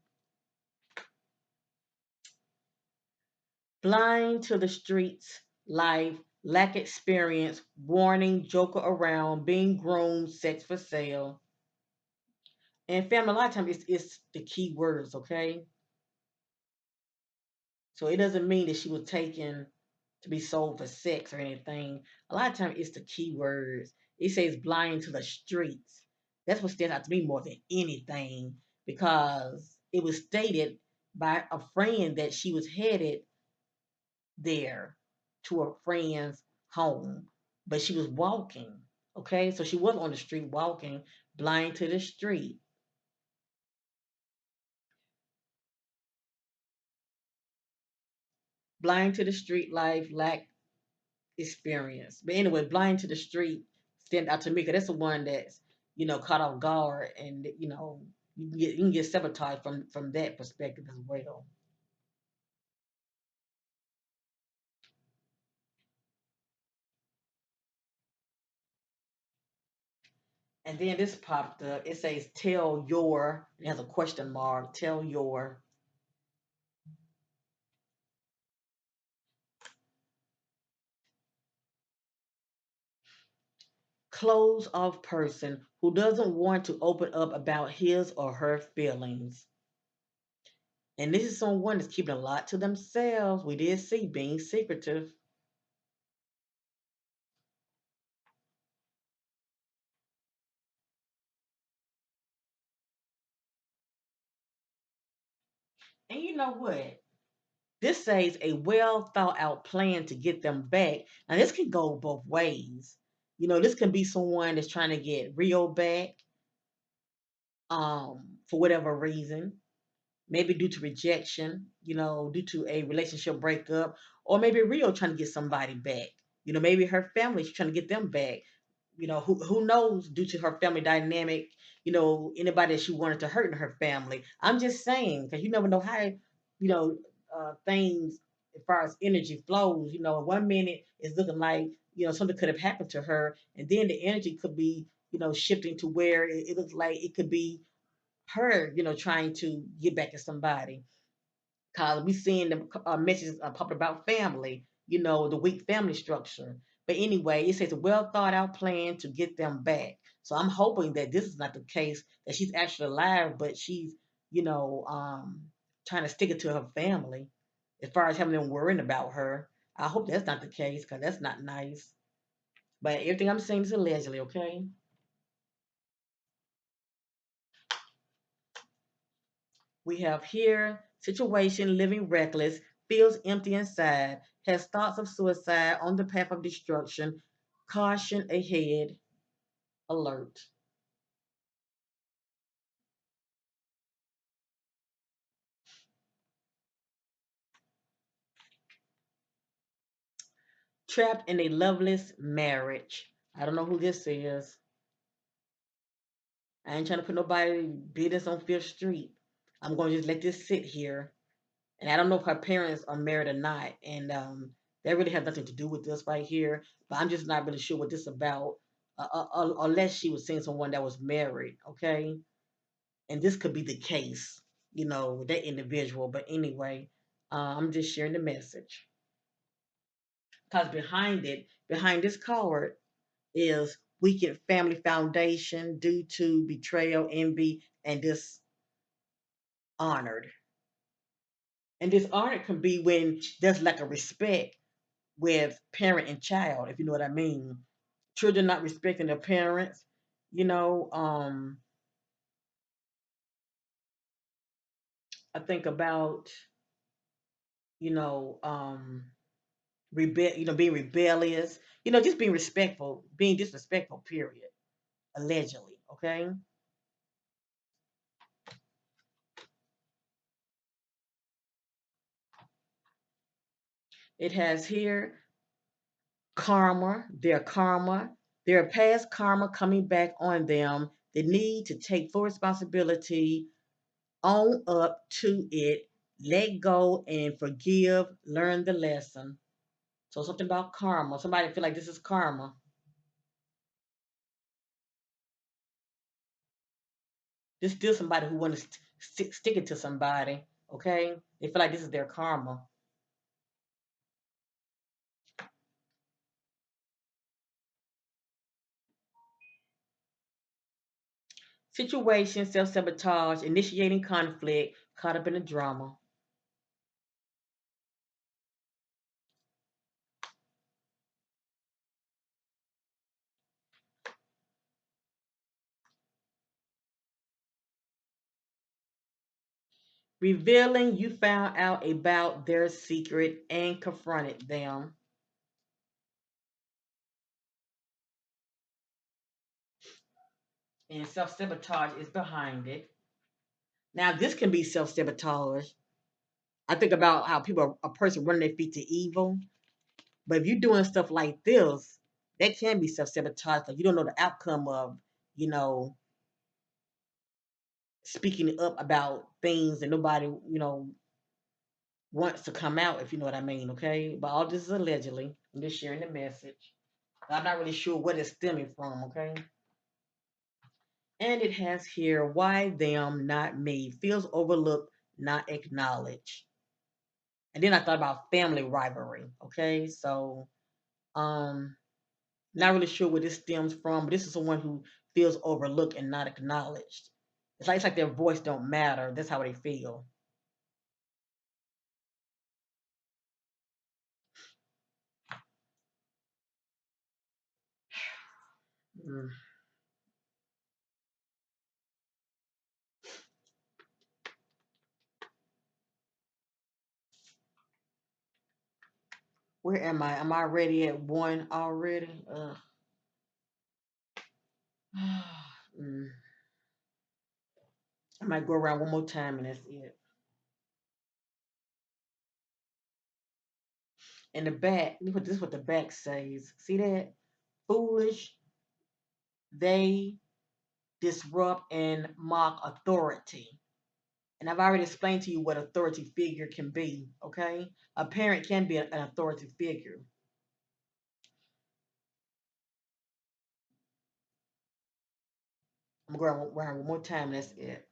Blind to the streets, life, lack experience, warning, joker around, being groomed, sex for sale. And family, a lot of times it's the key words, okay? So it doesn't mean that she was taken to be sold for sex or anything. A lot of times it's the key words. It says blind to the streets. That's what stands out to me more than anything because it was stated by a friend that she was headed there to a friend's home, but she was walking. Okay, so she was on the street walking, blind to the street, blind to the street life, lack experience. But anyway, blind to the street stand out to me because that's the one that's caught off guard, and you can get sabotaged from that perspective as well. And then this popped up. It says, "Tell your." It has a question mark. Tell your. closed off person who doesn't want to open up about his or her feelings. And this is someone that's keeping a lot to themselves. We did see being secretive. And you know what? This says a well thought out plan to get them back. Now, this can go both ways. This can be someone that's trying to get Rio back for whatever reason, maybe due to rejection, due to a relationship breakup, or maybe Rio trying to get somebody back. Maybe her family's trying to get them back. Who knows due to her family dynamic, anybody that she wanted to hurt in her family. I'm just saying, because you never know how, things as far as energy flows. One minute it's looking like, something could have happened to her, and then the energy could be, shifting to where it looks like it could be her, trying to get back at somebody. Cause we seeing the messages pop about family, the weak family structure. But anyway, it says a well thought out plan to get them back. So I'm hoping that this is not the case, that she's actually alive, but she's, you know, um, trying to stick it to her family as far as having them worrying about her. I hope that's not the case, because that's not nice. But everything I'm saying is allegedly, okay? We have here situation living reckless, feels empty inside, has thoughts of suicide on the path of destruction, caution ahead, alert. Trapped in a loveless marriage. I don't know who this is. I ain't trying to put nobody business on Fifth Street. I'm going to just let this sit here. And I don't know if her parents are married or not. And that really has nothing to do with this right here. But I'm just not really sure what this is about, unless she was seeing someone that was married, okay? And this could be the case, with that individual. But anyway, I'm just sharing the message. Because behind this card is weakened family foundation due to betrayal, envy, and dishonored. And dishonored can be when there's lack of respect with parent and child, if you know what I mean. Children not respecting their parents, you know. I think about, you know, being rebellious, just being respectful, being disrespectful, period. Allegedly, okay? It has here karma, their past karma coming back on them, the need to take full responsibility, own up to it, let go and forgive, learn the lesson. So something about karma. Somebody feel like this is karma. This is still somebody who want to stick it to somebody. Okay, they feel like this is their karma. Situation, self sabotage, initiating conflict, caught up in the drama. Revealing you found out about their secret and confronted them. And self sabotage is behind it. Now, this can be self sabotage. I think about how a person running their feet to evil. But if you're doing stuff like this, that can be self sabotage because you don't know the outcome of, you know, speaking up about things that nobody, wants to come out, if you know what I mean, okay? But all this is allegedly. I'm just sharing the message. I'm not really sure what it's stemming from, okay? And it has here, why them, not me, feels overlooked, not acknowledged. And then I thought about family rivalry, okay? So, um, Not really sure where this stems from, but this is someone who feels overlooked and not acknowledged. It's like their voice don't matter. That's how they feel. Mm. Where am I? Am I already at one already? Mm. I might go around one more time and that's it. In the back, this is what the back says. See that? Foolish, they disrupt and mock authority. And I've already explained to you what authority figure can be, okay? A parent can be an authority figure. I'm going around one more time, that's it.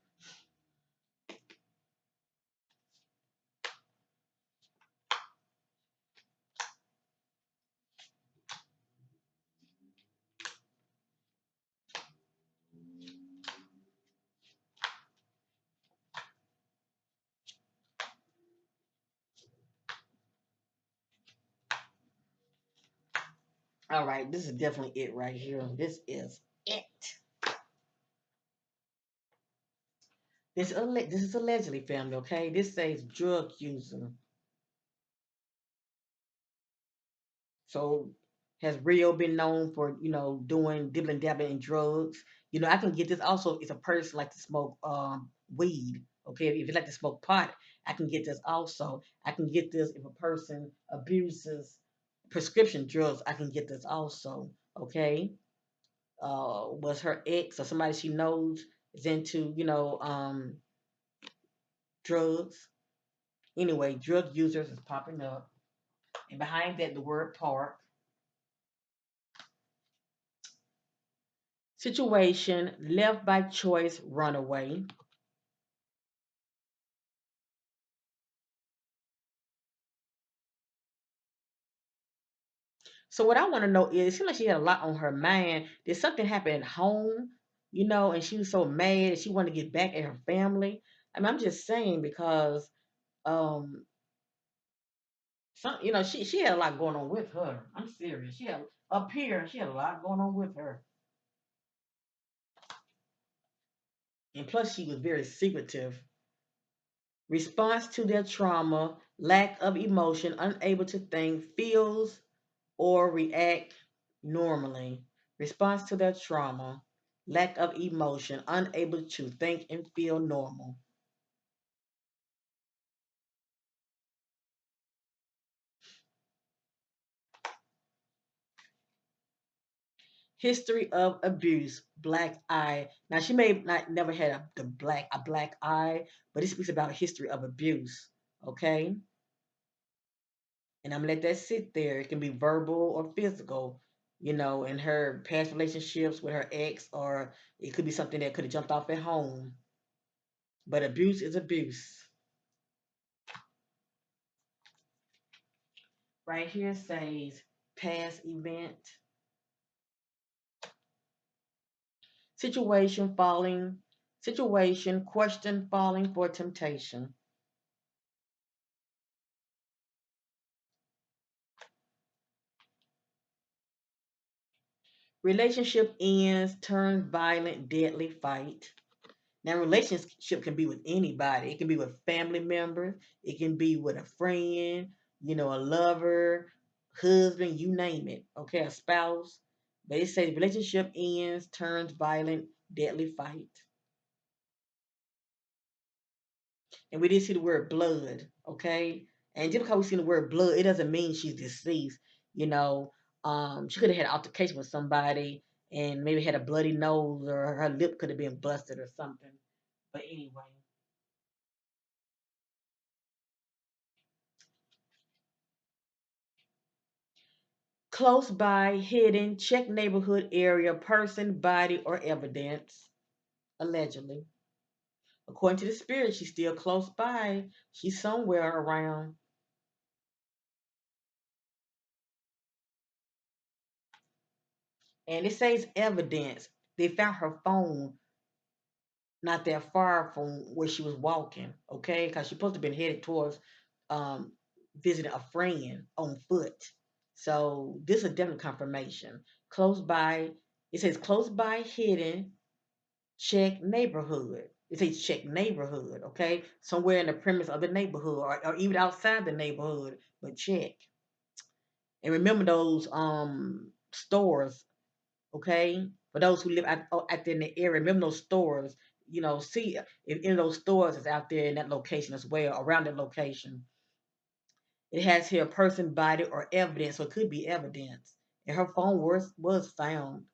All right, this is definitely it right here. This is it. This is allegedly family, okay? This says drug user. So has Rio been known for, doing dibbling dabbling in drugs? I can get this also if a person like to smoke weed. Okay, if you like to smoke pot, I can get this also. I can get this if a person abuses prescription drugs, I can get this also. Okay. Was her ex or somebody she knows is into, drugs. Anyway, drug users is popping up. And behind that the word park. Situation, left by choice, runaway. So what I want to know is, it seems like she had a lot on her mind. Did something happen at home, and she was so mad and she wanted to get back at her family? I mean, I'm just saying because um, she had a lot going on with her. I'm serious. She had up here, she had a lot going on with her, and plus she was very secretive. Response to their trauma, lack of emotion, unable to think, feels or react normally. Response to their trauma, lack of emotion, unable to think and feel normal. History of abuse, black eye. Now she may not never had a black eye, but it speaks about history of abuse. Okay, and I'm gonna let that sit there. It can be verbal or physical. In her past relationships with her ex, or it could be something that could have jumped off at home. But abuse is abuse. Right here says past event, situation falling, situation, question falling for temptation. Relationship ends, turns violent, deadly fight. Now, relationship can be with anybody. It can be with family members. It can be with a friend, a lover, husband, you name it. Okay, a spouse. But it says relationship ends, turns violent, deadly fight. And we did see the word blood, okay? And just because we see the word blood, it doesn't mean she's deceased. You know, she could have had an altercation with somebody and maybe had a bloody nose or her lip could have been busted or something. But anyway, close by, hidden, check neighborhood area, person, body, or evidence, allegedly. According to the spirit, she's still close by. She's somewhere around. And it says evidence. They found her phone not that far from where she was walking, okay? Because she supposed to have been headed towards um, visiting a friend on foot. So this is definitely confirmation. Close by, it says close by hidden, check neighborhood. It says check neighborhood, okay? Somewhere in the premise of the neighborhood or even outside the neighborhood, but check. And remember those stores, okay? For those who live out there in the area, remember those stores, see if any of those stores is out there in that location as well, around that location. It has here person, body, or evidence, so it could be evidence. And her phone was found.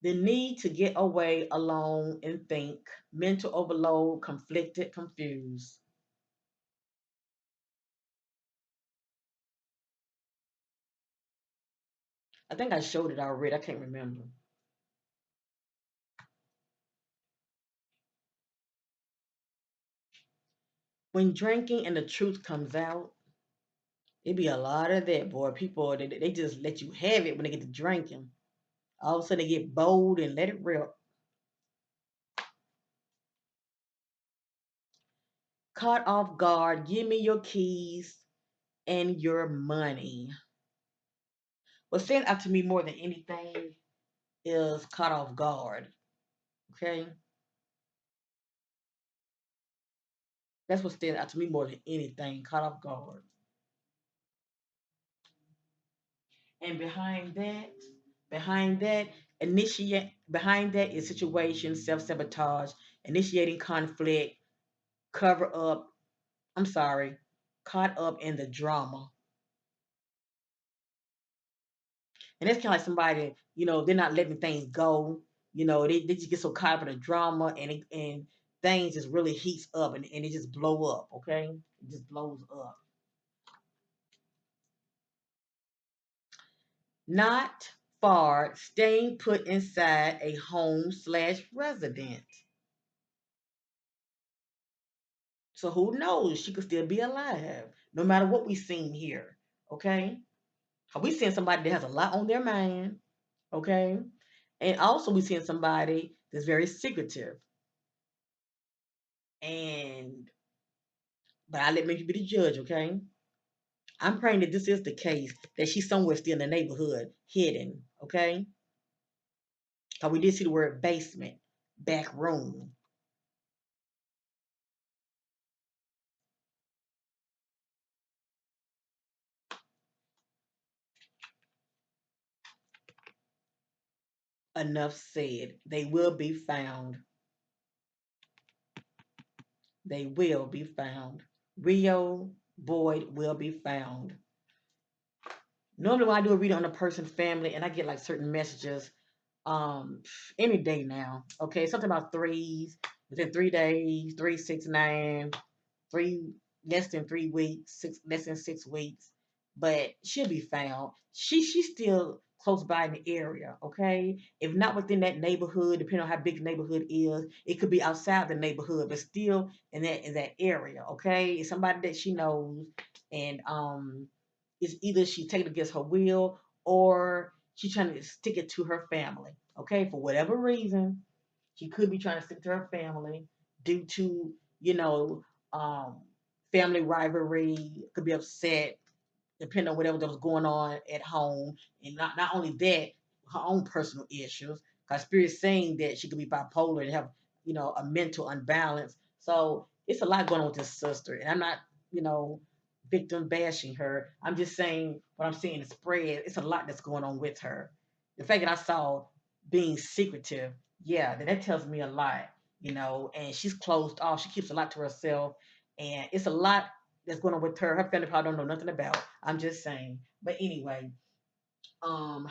The need to get away alone and think, mental overload, conflicted, confused. I think I showed it already. I can't remember. When drinking and the truth comes out, it be a lot of that, boy. People, they just let you have it when they get to drinking. All of a sudden, they get bold and let it rip. Caught off guard, give me your keys and your money. What stands out to me more than anything is caught off guard. Okay? That's what stands out to me more than anything, caught off guard. And behind that, behind that is situation, self-sabotage, initiating conflict, cover up, I'm sorry, caught up in the drama. And that's kind of like somebody, they're not letting things go. They just get so caught up in the drama and things just really heats up and it just blow up, okay? It just blows up. Not far, staying put inside a home slash resident. So who knows? She could still be alive, no matter what we seen here. Okay? We seeing somebody that has a lot on their mind, okay? And also we seeing somebody that's very secretive. And but I let maybe be the judge, okay? I'm praying that this is the case, that she's somewhere still in the neighborhood, hidden, okay? Because we did see the word basement, back room. Enough said. They will be found. They will be found. Rio Boyd will be found. Normally, when I do a reading on a person's family, and I get like certain messages, um, any day now. Okay, something about threes within 3 days, 3, 6, 9, three less than 3 weeks, less than 6 weeks, but she'll be found. She's still close by in the area, okay? If not within that neighborhood, depending on how big the neighborhood is, it could be outside the neighborhood, but still in that area, okay? It's somebody that she knows, and it's either she take it against her will or she's trying to stick it to her family, okay? For whatever reason, she could be trying to stick to her family due to, you know, um, family rivalry, could be upset, depending on whatever that was going on at home. And not only that, her own personal issues. Because Spirit's saying that she could be bipolar and have, a mental unbalance. So it's a lot going on with this sister. And I'm not, you know, victim bashing her. I'm just saying what I'm seeing is spread. It's a lot that's going on with her. The fact that I saw being secretive, yeah, that tells me a lot, and she's closed off. She keeps a lot to herself. And it's a lot that's going on with her. Her family probably don't know nothing about. I'm just saying. But anyway, um,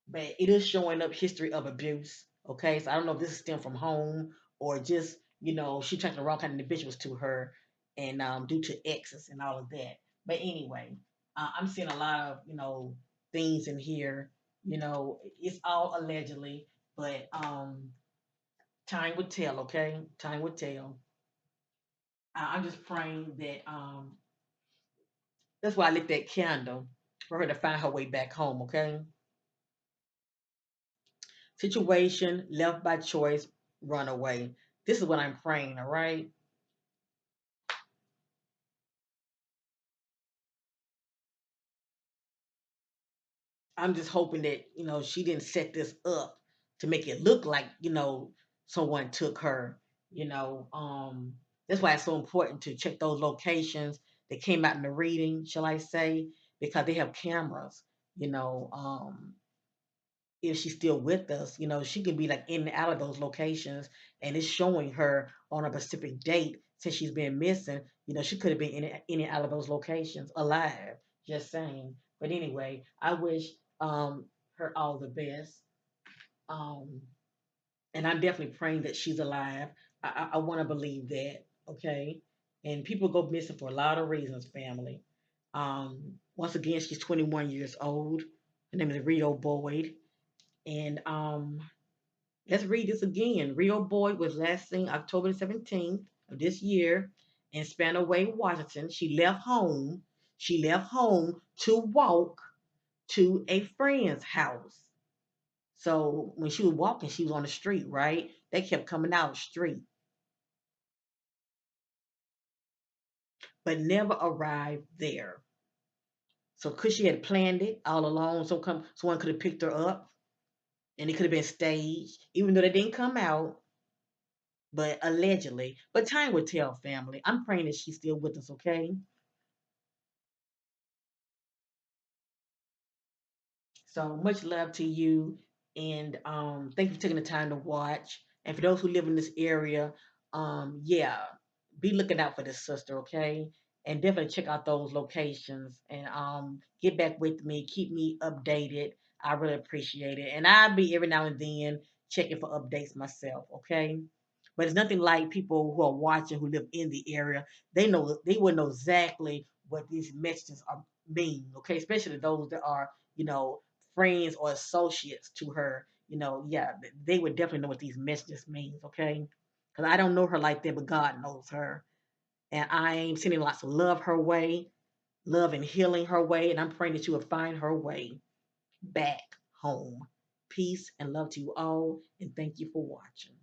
but it is showing up history of abuse. Okay, so I don't know if this is stem from home or just she attracted the wrong kind of individuals to her, and due to exes and all of that. But anyway, I'm seeing a lot of things in here. It's all allegedly. But time would tell, okay? Time would tell. I'm just praying that that's why I lit that candle for her to find her way back home, okay? Situation, left by choice, run away. This is what I'm praying, all right? I'm just hoping that, she didn't set this up to make it look like, someone took her, you know. That's why it's so important to check those locations that came out in the reading, shall I say, because they have cameras, you know. If she's still with us, she can be like in and out of those locations, and it's showing her on a specific date since she's been missing. She could have been in and out of those locations alive. Just saying. But anyway, I wish her all the best. Um, and I'm definitely praying that she's alive. I want to believe that. Okay. And people go missing for a lot of reasons, family. Once again, she's 21 years old. Her name is Rio Boyd. And let's read this again. Rio Boyd was last seen October 17th of this year in Spanaway, Washington. She left home. She left home to walk to a friend's house. So when she was walking, she was on the street, right? They kept coming out the street, but never arrived there. So because she had planned it all along, someone could have picked her up and it could have been staged, even though they didn't come out, but allegedly. But time will tell, family. I'm praying that she's still with us, okay? So much love to you, and thank you for taking the time to watch. And for those who live in this area, yeah, be looking out for this sister, okay? And definitely check out those locations and get back with me, keep me updated. I really appreciate it, and I'll be every now and then checking for updates myself, okay? But it's nothing like people who are watching who live in the area. They will know exactly what these messages are mean, okay? Especially those that are, you know, friends or associates to her, yeah, they would definitely know what these messages means, okay? Because I don't know her like that, but God knows her. And I am sending lots of love her way, love and healing her way, and I'm praying that you will find her way back home. Peace and love to you all, and thank you for watching.